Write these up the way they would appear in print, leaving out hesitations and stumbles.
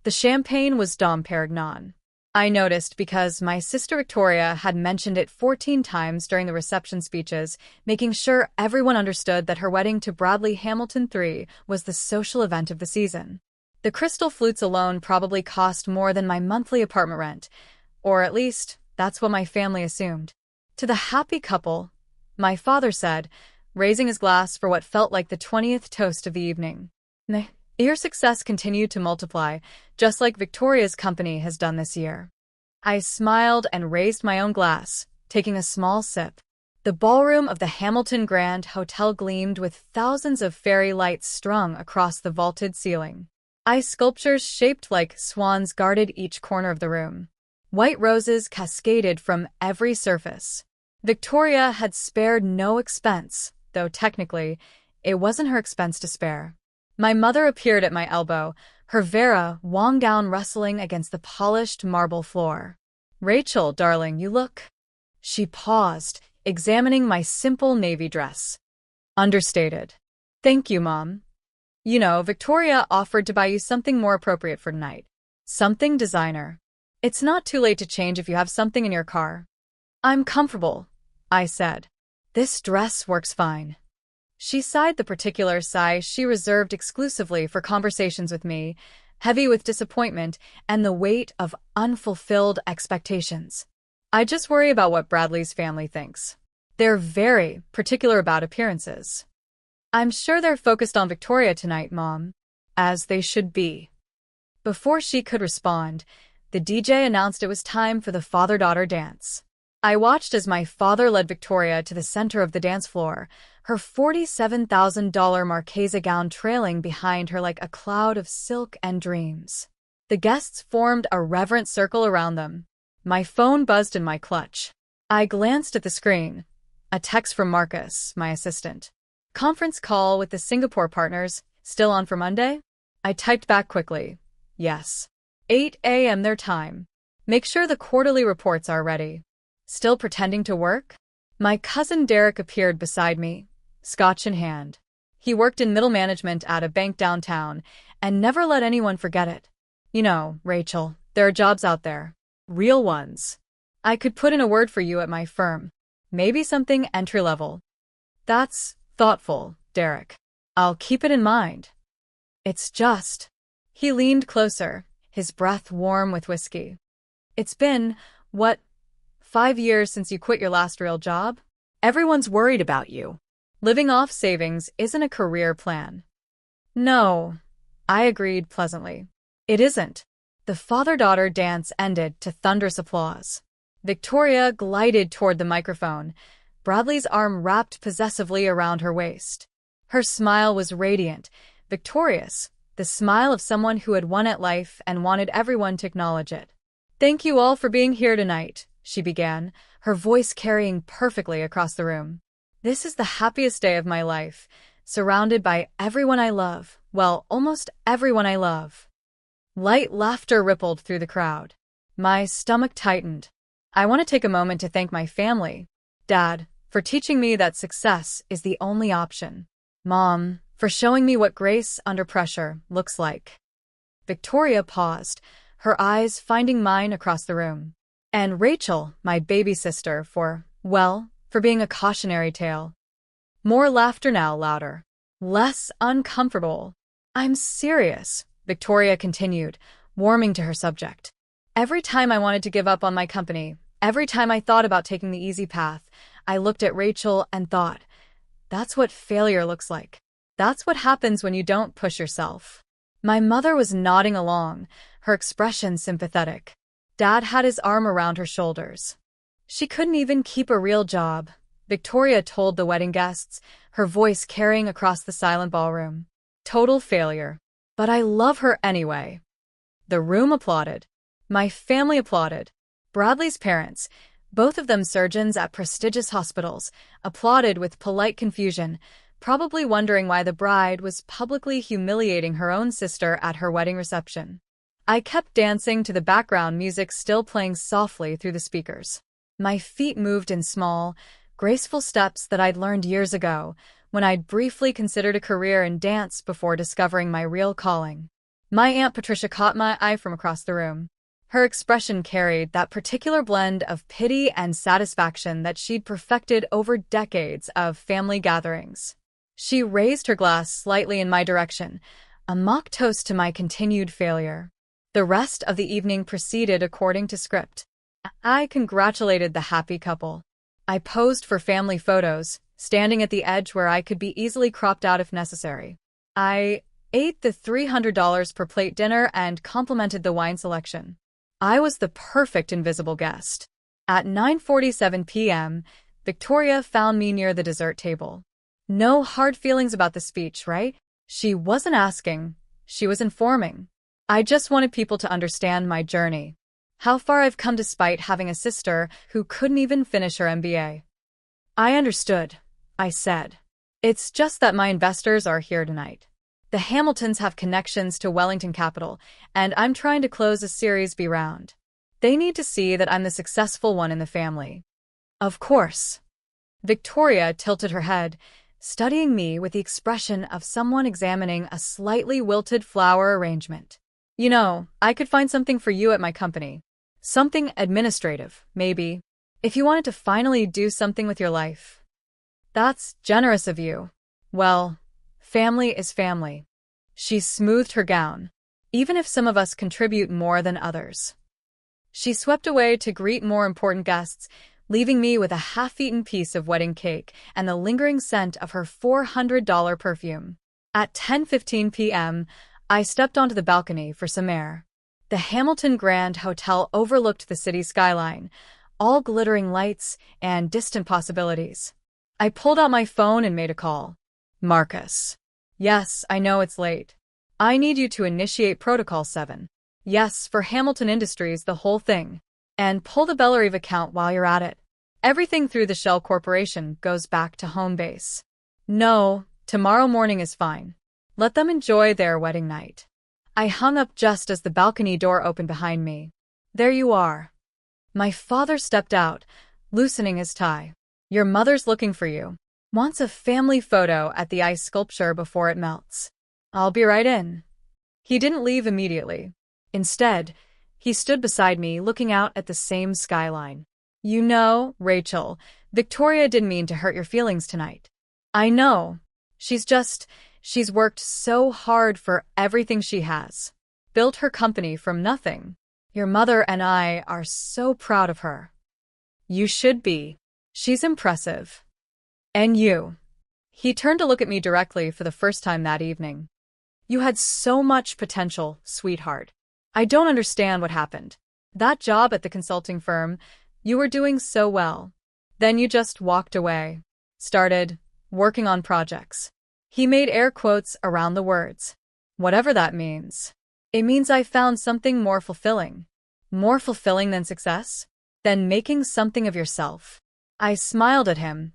The champagne was Dom Perignon. I noticed because my sister Victoria had mentioned it 14 times during the reception speeches, making sure everyone understood that her wedding to Bradley Hamilton III was the social event of the season. The crystal flutes alone probably cost more than my monthly apartment rent, or at least that's what my family assumed. To the happy couple, my father said, raising his glass for what felt like the 20th toast of the evening. May your success continue to multiply, just like Victoria's company has done this year. I smiled and raised my own glass, taking a small sip. The ballroom of the Hamilton Grand Hotel gleamed with thousands of fairy lights strung across the vaulted ceiling. Ice sculptures shaped like swans guarded each corner of the room. White roses cascaded from every surface. Victoria had spared no expense, though technically, it wasn't her expense to spare. My mother appeared at my elbow, her Vera Wong gown rustling against the polished marble floor. "Rachel, darling, you look..." She paused, examining my simple navy dress. Understated. "Thank you, Mom. You know, Victoria offered to buy you something more appropriate for tonight. Something designer. It's not too late to change if you have something in your car." "I'm comfortable," I said. "This dress works fine." She sighed, the particular sigh she reserved exclusively for conversations with me, heavy with disappointment and the weight of unfulfilled expectations. "I just worry about what Bradley's family thinks. They're very particular about appearances." "I'm sure they're focused on Victoria tonight, Mom." "As they should be." Before she could respond, the DJ announced it was time for the father-daughter dance. I watched as my father led Victoria to the center of the dance floor, her $47,000 Marchesa gown trailing behind her like a cloud of silk and dreams. The guests formed a reverent circle around them. My phone buzzed in my clutch. I glanced at the screen. A text from Marcus, my assistant. "Conference call with the Singapore partners, still on for Monday?" I typed back quickly. "Yes. 8 a.m. their time. Make sure the quarterly reports are ready." Still pretending to work? My cousin Derek appeared beside me, scotch in hand. He worked in middle management at a bank downtown and never let anyone forget it. "You know, Rachel, there are jobs out there. Real ones. I could put in a word for you at my firm. Maybe something entry-level." "That's thoughtful, Derek. I'll keep it in mind. It's just..." He leaned closer, his breath warm with whiskey. "It's been, what, 5 years since you quit your last real job? Everyone's worried about you. Living off savings isn't a career plan." "No," I agreed pleasantly. "It isn't." The father-daughter dance ended to thunderous applause. Victoria glided toward the microphone, Bradley's arm wrapped possessively around her waist. Her smile was radiant, victorious, the smile of someone who had won at life and wanted everyone to acknowledge it. "Thank you all for being here tonight," she began, her voice carrying perfectly across the room. "This is the happiest day of my life, surrounded by everyone I love, well, almost everyone I love." Light laughter rippled through the crowd. My stomach tightened. "I want to take a moment to thank my family. Dad, for teaching me that success is the only option. Mom, for showing me what grace under pressure looks like." Victoria paused, her eyes finding mine across the room. "And Rachel, my baby sister, for being a cautionary tale." More laughter now, louder. Less uncomfortable. "I'm serious," Victoria continued, warming to her subject. "Every time I wanted to give up on my company, every time I thought about taking the easy path, I looked at Rachel and thought, that's what failure looks like. That's what happens when you don't push yourself." My mother was nodding along, her expression sympathetic. Dad had his arm around her shoulders. "She couldn't even keep a real job," Victoria told the wedding guests, her voice carrying across the silent ballroom. "Total failure. But I love her anyway." The room applauded. My family applauded. Bradley's parents, both of them surgeons at prestigious hospitals, applauded with polite confusion, probably wondering why the bride was publicly humiliating her own sister at her wedding reception. I kept dancing to the background music still playing softly through the speakers. My feet moved in small, graceful steps that I'd learned years ago, when I'd briefly considered a career in dance before discovering my real calling. My Aunt Patricia caught my eye from across the room. Her expression carried that particular blend of pity and satisfaction that she'd perfected over decades of family gatherings. She raised her glass slightly in my direction, a mock toast to my continued failure. The rest of the evening proceeded according to script. I congratulated the happy couple. I posed for family photos, standing at the edge where I could be easily cropped out if necessary. I ate the $300 per plate dinner and complimented the wine selection. I was the perfect invisible guest. At 9:47 p.m., Victoria found me near the dessert table. No hard feelings about the speech, right? She wasn't asking, she was informing. I just wanted people to understand my journey. How far I've come despite having a sister who couldn't even finish her MBA. I understood, I said. It's just that my investors are here tonight. The Hamiltons have connections to Wellington Capital, and I'm trying to close a Series B round. They need to see that I'm the successful one in the family. Of course. Victoria tilted her head, studying me with the expression of someone examining a slightly wilted flower arrangement. You know, I could find something for you at my company. Something administrative, maybe. If you wanted to finally do something with your life. That's generous of you. Well, family is family. She smoothed her gown, even if some of us contribute more than others. She swept away to greet more important guests, leaving me with a half-eaten piece of wedding cake and the lingering scent of her $400 perfume. At 10:15 p.m., I stepped onto the balcony for some air. The Hamilton Grand Hotel overlooked the city skyline, all glittering lights and distant possibilities. I pulled out my phone and made a call. Marcus. Yes, I know it's late. I need you to initiate Protocol 7. Yes, for Hamilton Industries, the whole thing. And pull the Bellarive account while you're at it. Everything through the Shell Corporation goes back to home base. No, tomorrow morning is fine. Let them enjoy their wedding night. I hung up just as the balcony door opened behind me. There you are. My father stepped out, loosening his tie. Your mother's looking for you. Wants a family photo at the ice sculpture before it melts. I'll be right in. He didn't leave immediately. Instead, he stood beside me, looking out at the same skyline. You know, Rachel, Victoria didn't mean to hurt your feelings tonight. I know. She's worked so hard for everything she has. Built her company from nothing. Your mother and I are so proud of her. You should be. She's impressive. And you. He turned to look at me directly for the first time that evening. You had so much potential, sweetheart. I don't understand what happened. That job at the consulting firm, you were doing so well. Then you just walked away. Started working on projects. He made air quotes around the words. Whatever that means. It means I found something more fulfilling. More fulfilling than success? Than making something of yourself. I smiled at him.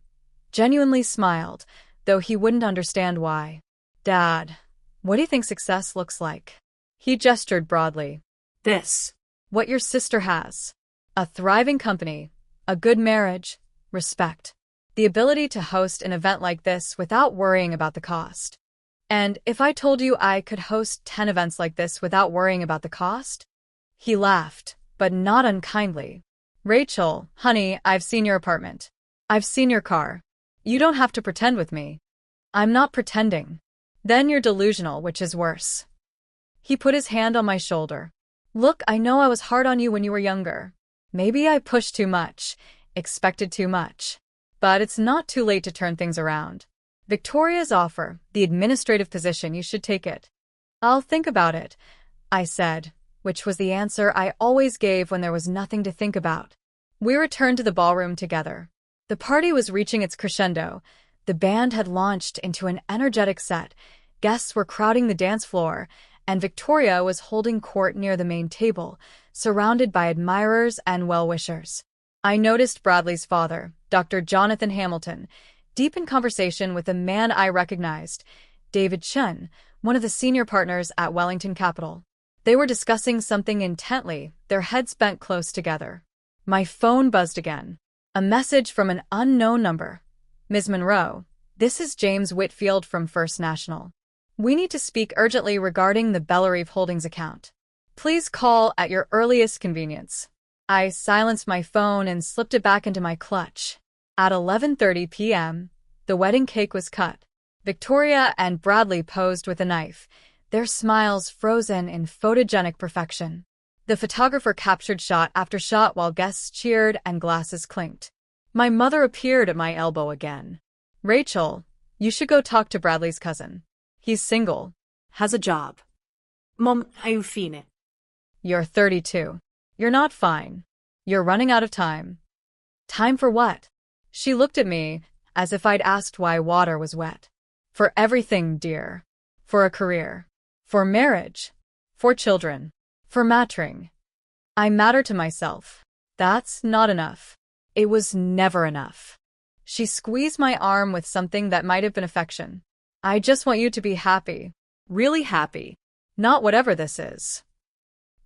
Genuinely smiled, though he wouldn't understand why. Dad, what do you think success looks like? He gestured broadly. This. What your sister has. A thriving company, a good marriage, respect. The ability to host an event like this without worrying about the cost. And if I told you I could host 10 events like this without worrying about the cost? He laughed, but not unkindly. Rachel, honey, I've seen your apartment. I've seen your car. You don't have to pretend with me. I'm not pretending. Then you're delusional, which is worse. He put his hand on my shoulder. Look, I know I was hard on you when you were younger. Maybe I pushed too much, expected too much. But it's not too late to turn things around. Victoria's offer, the administrative position, you should take it. I'll think about it, I said, which was the answer I always gave when there was nothing to think about. We returned to the ballroom together. The party was reaching its crescendo. The band had launched into an energetic set. Guests were crowding the dance floor, and Victoria was holding court near the main table, surrounded by admirers and well-wishers. I noticed Bradley's father, Dr. Jonathan Hamilton, deep in conversation with a man I recognized, David Chen, one of the senior partners at Wellington Capital. They were discussing something intently, their heads bent close together. My phone buzzed again. A message from an unknown number. Ms. Monroe, this is James Whitfield from First National. We need to speak urgently regarding the Bellarive Holdings account. Please call at your earliest convenience. I silenced my phone and slipped it back into my clutch. At 11:30 p.m., the wedding cake was cut. Victoria and Bradley posed with a knife, their smiles frozen in photogenic perfection. The photographer captured shot after shot while guests cheered and glasses clinked. My mother appeared at my elbow again. Rachel, you should go talk to Bradley's cousin. He's single. Has a job. Mom, ayufine. You're 32. You're not fine. You're running out of time. Time for what? She looked at me as if I'd asked why water was wet. For everything, dear. For a career. For marriage. For children. For mattering. I matter to myself. That's not enough. It was never enough. She squeezed my arm with something that might have been affection. I just want you to be happy. Really happy. Not whatever this is.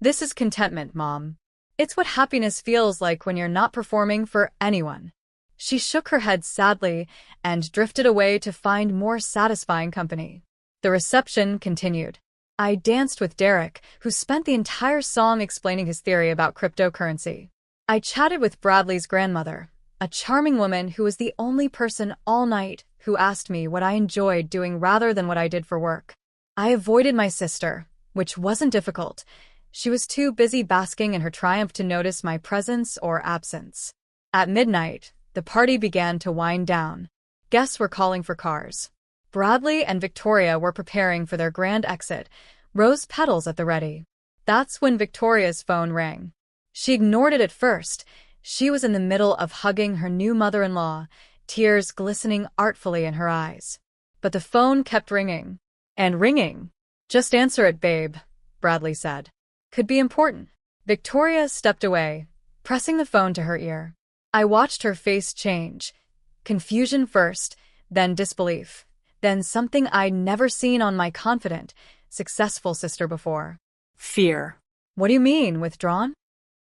This is contentment, Mom. It's what happiness feels like when you're not performing for anyone. She shook her head sadly and drifted away to find more satisfying company. The reception continued. I danced with Derek, who spent the entire song explaining his theory about cryptocurrency. I chatted with Bradley's grandmother, a charming woman who was the only person all night who asked me what I enjoyed doing rather than what I did for work. I avoided my sister, which wasn't difficult. She was too busy basking in her triumph to notice my presence or absence. At midnight, the party began to wind down. Guests were calling for cars. Bradley and Victoria were preparing for their grand exit, rose petals at the ready. That's when Victoria's phone rang. She ignored it at first. She was in the middle of hugging her new mother-in-law, tears glistening artfully in her eyes. But the phone kept ringing. And ringing. Just answer it, babe, Bradley said. Could be important. Victoria stepped away, pressing the phone to her ear. I watched her face change. Confusion first, then disbelief, then something I'd never seen on my confident, successful sister before. Fear. What do you mean, withdrawn?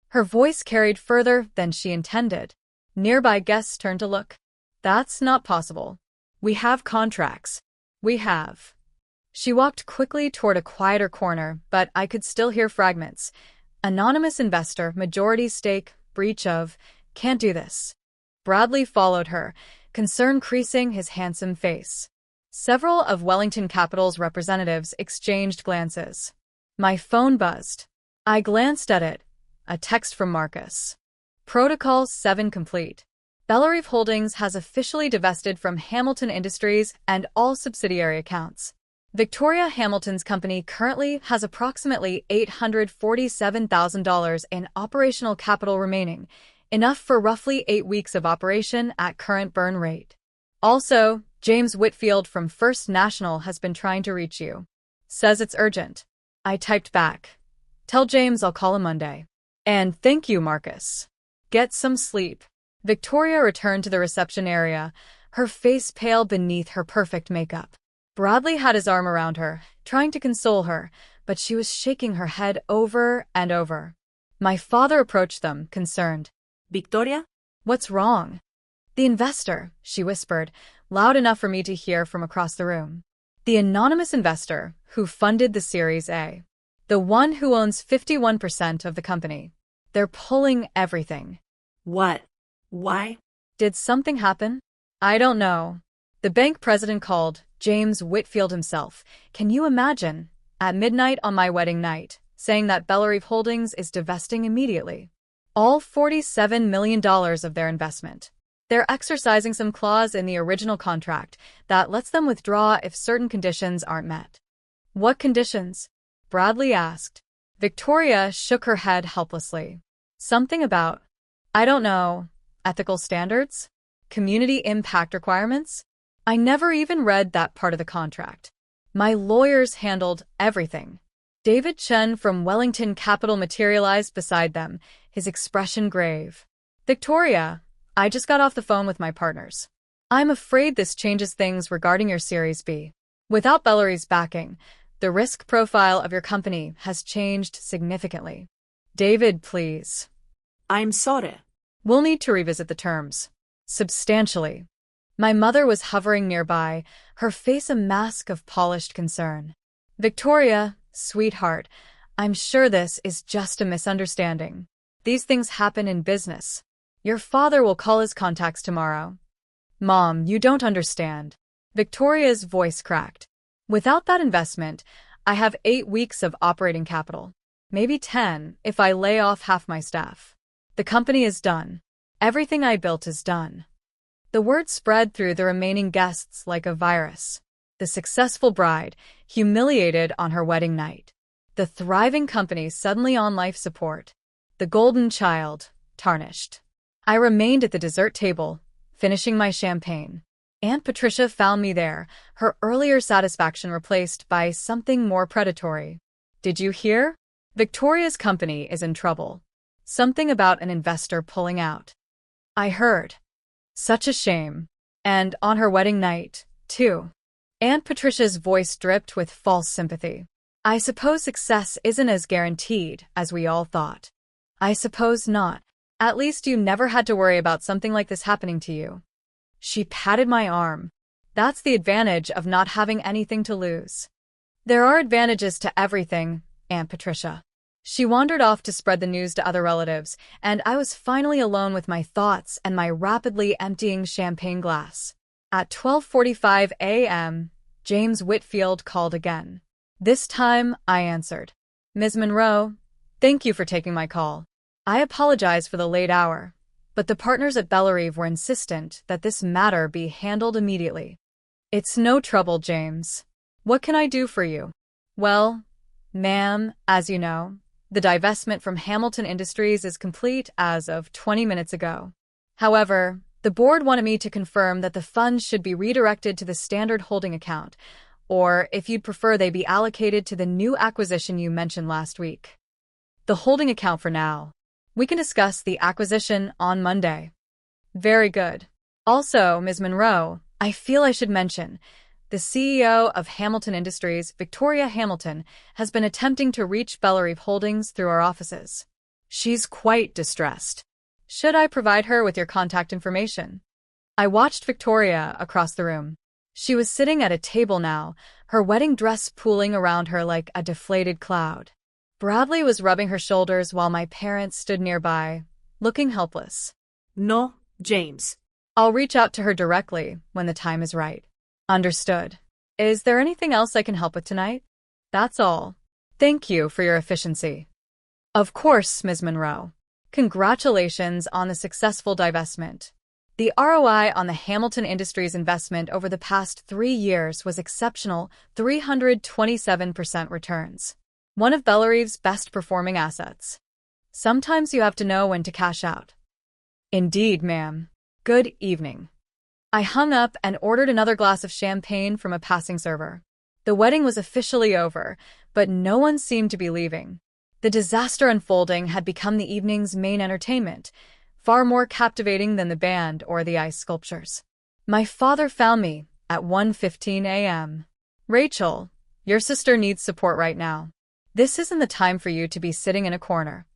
Her voice carried further than she intended. Nearby guests turned to look. That's not possible. We have contracts. We have. She walked quickly toward a quieter corner, but I could still hear fragments. Anonymous investor, majority stake, breach of, can't do this. Bradley followed her, concern creasing his handsome face. Several of Wellington Capital's representatives exchanged glances. My phone buzzed. I glanced at it. A text from Marcus. Protocol 7 complete. Bellarive Holdings has officially divested from Hamilton Industries and all subsidiary accounts. Victoria Hamilton's company currently has approximately $847,000 in operational capital remaining, enough for roughly 8 weeks of operation at current burn rate. Also, James Whitfield from First National has been trying to reach you. Says it's urgent. I typed back. Tell James I'll call him Monday. And thank you, Marcus. Get some sleep. Victoria returned to the reception area, her face pale beneath her perfect makeup. Bradley had his arm around her, trying to console her, but she was shaking her head over and over. My father approached them, concerned. Victoria? What's wrong? The investor, she whispered, loud enough for me to hear from across the room. The anonymous investor who funded the Series A. The one who owns 51% of the company. They're pulling everything. What? Why? Did something happen? I don't know. The bank president called, James Whitfield himself. Can you imagine? At midnight on my wedding night, saying that Bellarive Holdings is divesting immediately. All $47 million of their investment. They're exercising some clause in the original contract that lets them withdraw if certain conditions aren't met. What conditions? Bradley asked. Victoria shook her head helplessly. Something about, I don't know, ethical standards? Community impact requirements? I never even read that part of the contract. My lawyers handled everything. David Chen from Wellington Capital materialized beside them, his expression grave. Victoria, I just got off the phone with my partners. I'm afraid this changes things regarding your Series B. Without Bellarive's backing, the risk profile of your company has changed significantly. David, please. I'm sorry. We'll need to revisit the terms. Substantially. My mother was hovering nearby, her face a mask of polished concern. Victoria, sweetheart, I'm sure this is just a misunderstanding. These things happen in business. Your father will call his contacts tomorrow. Mom, you don't understand. Victoria's voice cracked. Without that investment, I have 8 weeks of operating capital. Maybe 10 if I lay off half my staff. The company is done. Everything I built is done. The word spread through the remaining guests like a virus. The successful bride, humiliated on her wedding night. The thriving company suddenly on life support. The golden child, tarnished. I remained at the dessert table, finishing my champagne. Aunt Patricia found me there, her earlier satisfaction replaced by something more predatory. Did you hear? Victoria's company is in trouble. Something about an investor pulling out. I heard. Such a shame. And on her wedding night, too. Aunt Patricia's voice dripped with false sympathy. I suppose success isn't as guaranteed as we all thought. I suppose not. At least you never had to worry about something like this happening to you. She patted my arm. That's the advantage of not having anything to lose. There are advantages to everything, Aunt Patricia. She wandered off to spread the news to other relatives, and I was finally alone with my thoughts and my rapidly emptying champagne glass. At 12:45 a.m., James Whitfield called again. This time, I answered. Ms. Monroe, thank you for taking my call. I apologize for the late hour, but the partners at Bellerive were insistent that this matter be handled immediately. It's no trouble, James. What can I do for you? Well, ma'am, as you know, the divestment from Hamilton Industries is complete as of 20 minutes ago. However, the board wanted me to confirm that the funds should be redirected to the standard holding account, or if you'd prefer they be allocated to the new acquisition you mentioned last week. The holding account for now. We can discuss the acquisition on Monday. Very good. Also, Ms. Monroe, I feel I should mention, the CEO of Hamilton Industries, Victoria Hamilton, has been attempting to reach Bellerive Holdings through our offices. She's quite distressed. Should I provide her with your contact information? I watched Victoria across the room. She was sitting at a table now, her wedding dress pooling around her like a deflated cloud. Bradley was rubbing her shoulders while my parents stood nearby, looking helpless. No, James. I'll reach out to her directly when the time is right. Understood. Is there anything else I can help with tonight? That's all. Thank you for your efficiency. Of course, Ms. Monroe. Congratulations on the successful divestment. The ROI on the Hamilton Industries investment over the past 3 years was exceptional, 327% returns. One of Bellerive's best-performing assets. Sometimes you have to know when to cash out. Indeed, ma'am. Good evening. I hung up and ordered another glass of champagne from a passing server. The wedding was officially over, but no one seemed to be leaving. The disaster unfolding had become the evening's main entertainment, far more captivating than the band or the ice sculptures. My father found me at 1:15 a.m. Rachel, your sister needs support right now. This isn't the time for you to be sitting in a corner.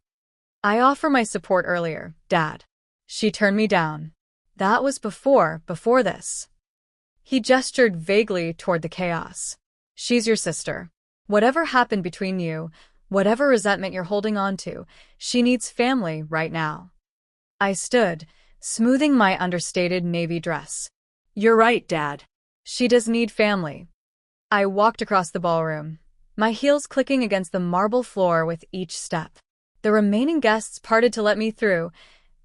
I offer my support earlier, Dad. She turned me down. That was before this. He gestured vaguely toward the chaos. She's your sister. Whatever happened between you, whatever resentment you're holding on to, she needs family right now. I stood, smoothing my understated navy dress. You're right, Dad. She does need family. I walked across the ballroom, my heels clicking against the marble floor with each step. The remaining guests parted to let me through,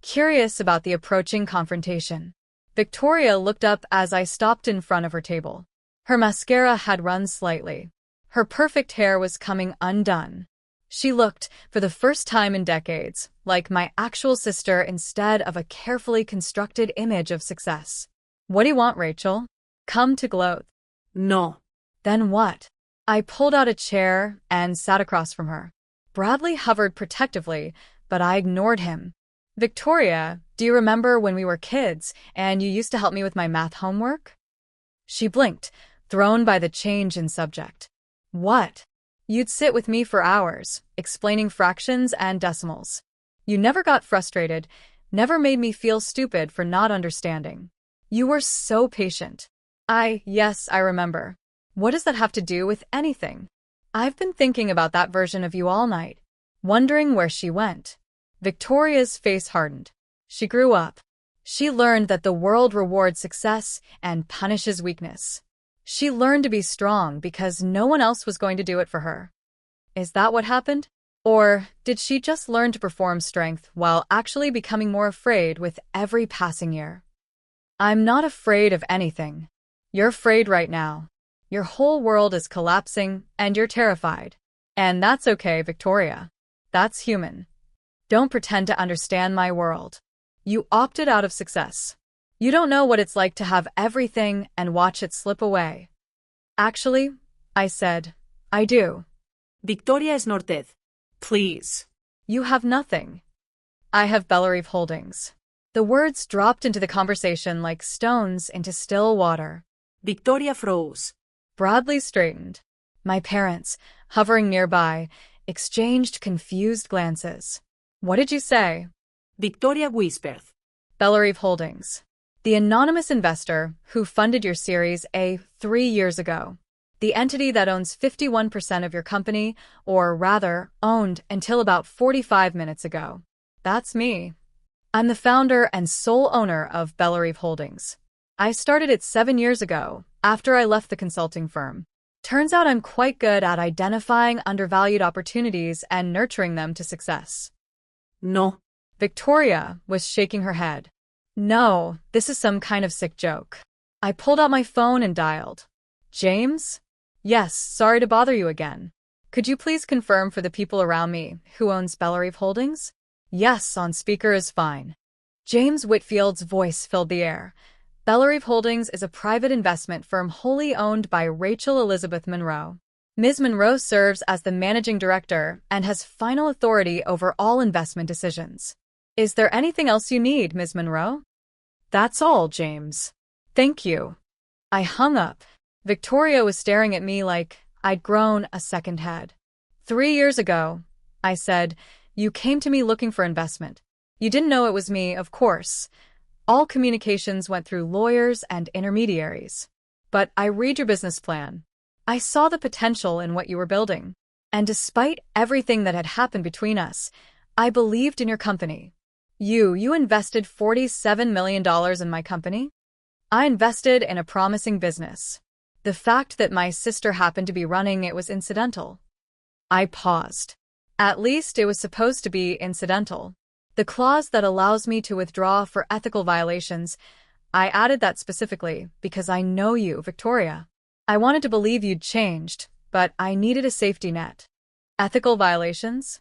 curious about the approaching confrontation. Victoria looked up as I stopped in front of her table. Her mascara had run slightly. Her perfect hair was coming undone. She looked, for the first time in decades, like my actual sister instead of a carefully constructed image of success. What do you want, Rachel? Come to gloat. No. Then what? I pulled out a chair and sat across from her. Bradley hovered protectively, but I ignored him. Victoria, do you remember when we were kids and you used to help me with my math homework? She blinked, thrown by the change in subject. What? You'd sit with me for hours, explaining fractions and decimals. You never got frustrated, never made me feel stupid for not understanding. You were so patient. Yes, I remember. What does that have to do with anything? I've been thinking about that version of you all night, wondering where she went. Victoria's face hardened. She grew up. She learned that the world rewards success and punishes weakness. She learned to be strong because no one else was going to do it for her. Is that what happened? Or did she just learn to perform strength while actually becoming more afraid with every passing year? I'm not afraid of anything. You're afraid right now. Your whole world is collapsing and you're terrified. And that's okay, Victoria. That's human. Don't pretend to understand my world. You opted out of success. You don't know what it's like to have everything and watch it slip away. Actually, I said, I do. Victoria is not dead. Please. You have nothing. I have Bellarive Holdings. The words dropped into the conversation like stones into still water. Victoria froze. Bradley straightened. My parents, hovering nearby, exchanged confused glances. What did you say? Victoria whispered. Bellarive Holdings. The anonymous investor who funded your Series A 3 years ago. The entity that owns 51% of your company, or rather, owned until about 45 minutes ago. That's me. I'm the founder and sole owner of Bellarive Holdings. I started it 7 years ago, after I left the consulting firm. Turns out I'm quite good at identifying undervalued opportunities and nurturing them to success. No. Victoria was shaking her head. No, this is some kind of sick joke. I pulled out my phone and dialed. James? Yes, sorry to bother you again. Could you please confirm for the people around me who owns Bellarive Holdings? Yes, on speaker is fine. James Whitfield's voice filled the air. Bellarive Holdings is a private investment firm wholly owned by Rachel Elizabeth Monroe. Ms. Monroe serves as the managing director and has final authority over all investment decisions. Is there anything else you need, Ms. Monroe? That's all, James. Thank you. I hung up. Victoria was staring at me like I'd grown a second head. 3 years ago, I said, you came to me looking for investment. You didn't know it was me, of course. All communications went through lawyers and intermediaries. But I read your business plan. I saw the potential in what you were building. And despite everything that had happened between us, I believed in your company. You invested $47 million in my company? I invested in a promising business. The fact that my sister happened to be running it was incidental. I paused. At least it was supposed to be incidental. The clause that allows me to withdraw for ethical violations, I added that specifically because I know you, Victoria. I wanted to believe you'd changed, but I needed a safety net. Ethical violations?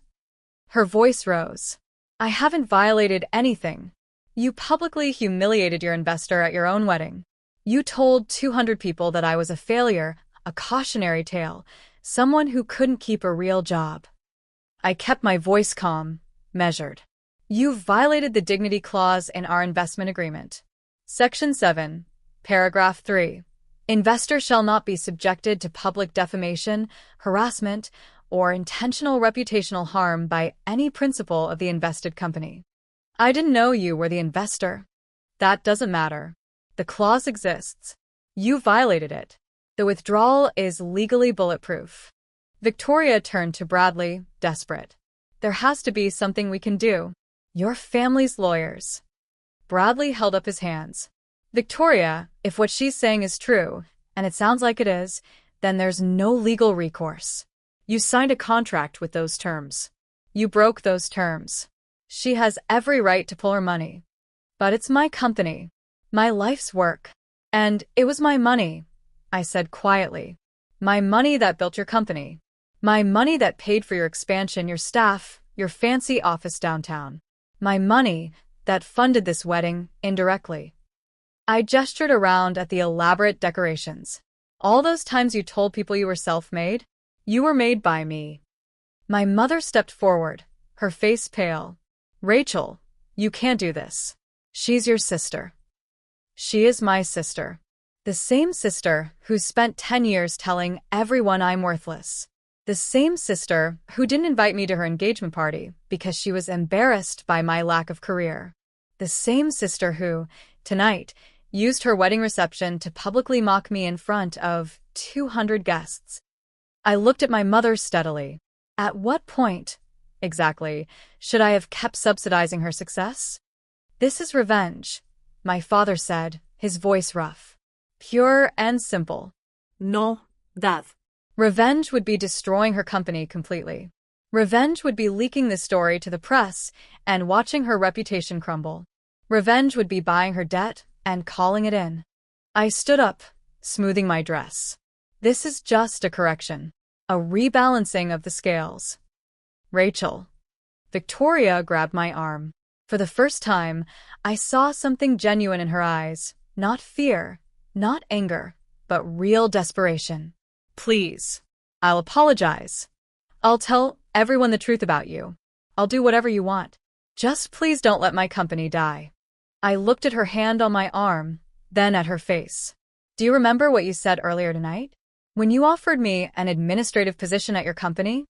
Her voice rose. I haven't violated anything. You publicly humiliated your investor at your own wedding. You told 200 people that I was a failure, a cautionary tale, someone who couldn't keep a real job. I kept my voice calm, measured. You violated the dignity clause in our investment agreement. Section 7, paragraph 3. Investor shall not be subjected to public defamation, harassment, or intentional reputational harm by any principal of the invested company. I didn't know you were the investor. That doesn't matter. The clause exists. You violated it. The withdrawal is legally bulletproof. Victoria turned to Bradley, desperate. There has to be something we can do. Your family's lawyers. Bradley held up his hands. Victoria, if what she's saying is true, and it sounds like it is, then there's no legal recourse. You signed a contract with those terms. You broke those terms. She has every right to pull her money. But it's my company. My life's work. And it was my money, I said quietly. My money that built your company. My money that paid for your expansion, your staff, your fancy office downtown. My money that funded this wedding indirectly. I gestured around at the elaborate decorations. All those times you told people you were self-made, you were made by me. My mother stepped forward, her face pale. Rachel, you can't do this. She's your sister. She is my sister. The same sister who spent 10 years telling everyone I'm worthless. The same sister who didn't invite me to her engagement party because she was embarrassed by my lack of career. The same sister who, tonight, used her wedding reception to publicly mock me in front of 200 guests. I looked at my mother steadily. At what point, exactly, should I have kept subsidizing her success? This is revenge, my father said, his voice rough. Pure and simple. No, Dad. Revenge would be destroying her company completely. Revenge would be leaking this story to the press and watching her reputation crumble. Revenge would be buying her debt and calling it in. I stood up, smoothing my dress. This is just a correction. A rebalancing of the scales. Rachel. Victoria grabbed my arm. For the first time, I saw something genuine in her eyes. Not fear, not anger, but real desperation. Please. I'll apologize. I'll tell everyone the truth about you. I'll do whatever you want. Just please don't let my company die. I looked at her hand on my arm, then at her face. Do you remember what you said earlier tonight? When you offered me an administrative position at your company?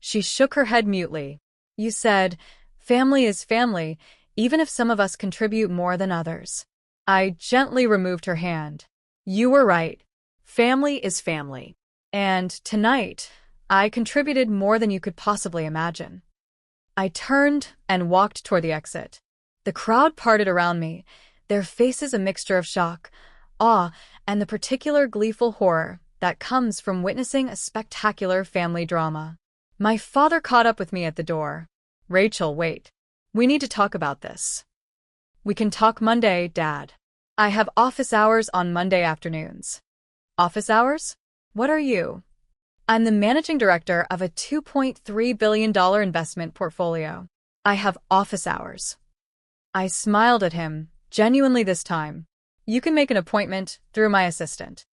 She shook her head mutely. You said, family is family, even if some of us contribute more than others. I gently removed her hand. You were right. Family is family. And tonight, I contributed more than you could possibly imagine. I turned and walked toward the exit. The crowd parted around me, their faces a mixture of shock, awe, and the particular gleeful horror that comes from witnessing a spectacular family drama. My father caught up with me at the door. Rachel, wait. We need to talk about this. We can talk Monday, Dad. I have office hours on Monday afternoons. Office hours? What are you? I'm the managing director of a $2.3 billion investment portfolio. I have office hours. I smiled at him, genuinely this time. You can make an appointment through my assistant.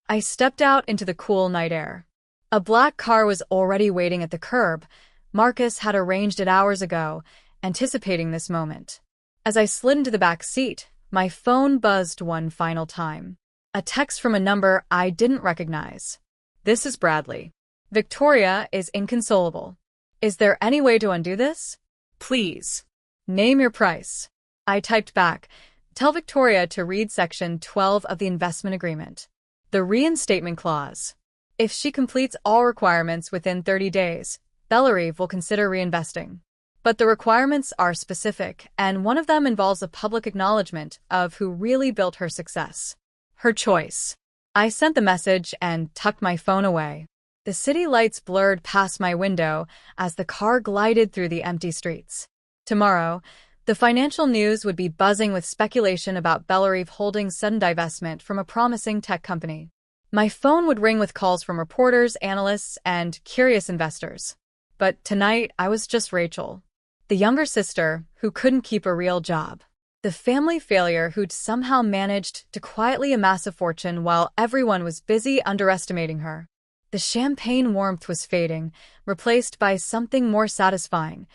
I stepped out into the cool night air. A black car was already waiting at the curb. Marcus had arranged it hours ago, anticipating this moment. As I slid into the back seat, my phone buzzed one final time. A text from a number I didn't recognize. This is Bradley. Victoria is inconsolable. Is there any way to undo this? Please. Name your price. I typed back. Tell Victoria to read Section 12 of the investment agreement. The reinstatement clause. If she completes all requirements within 30 days, Bellerive will consider reinvesting. But the requirements are specific, and one of them involves a public acknowledgement of who really built her success. Her choice. I sent the message and tucked my phone away. The city lights blurred past my window as the car glided through the empty streets. Tomorrow, the financial news would be buzzing with speculation about Bellerive Holdings' sudden divestment from a promising tech company. My phone would ring with calls from reporters, analysts, and curious investors. But tonight, I was just Rachel, the younger sister who couldn't keep a real job. The family failure who'd somehow managed to quietly amass a fortune while everyone was busy underestimating her. The champagne warmth was fading, replaced by something more satisfying,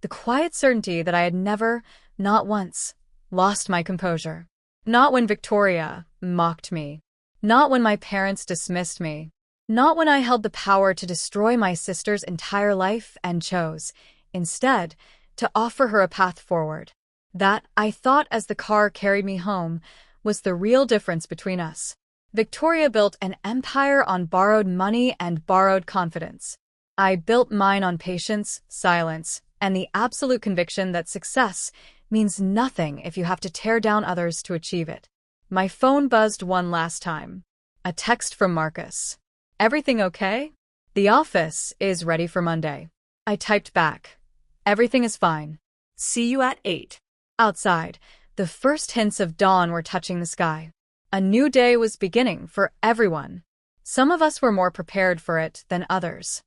the quiet certainty that I had never, not once, lost my composure. Not when Victoria mocked me. Not when my parents dismissed me. Not when I held the power to destroy my sister's entire life and chose, instead, to offer her a path forward. That, I thought as the car carried me home, was the real difference between us. Victoria built an empire on borrowed money and borrowed confidence. I built mine on patience, silence, and the absolute conviction that success means nothing if you have to tear down others to achieve it. My phone buzzed one last time. A text from Marcus. Everything okay? The office is ready for Monday. I typed back. Everything is fine. See you at 8. Outside, the first hints of dawn were touching the sky. A new day was beginning for everyone. Some of us were more prepared for it than others.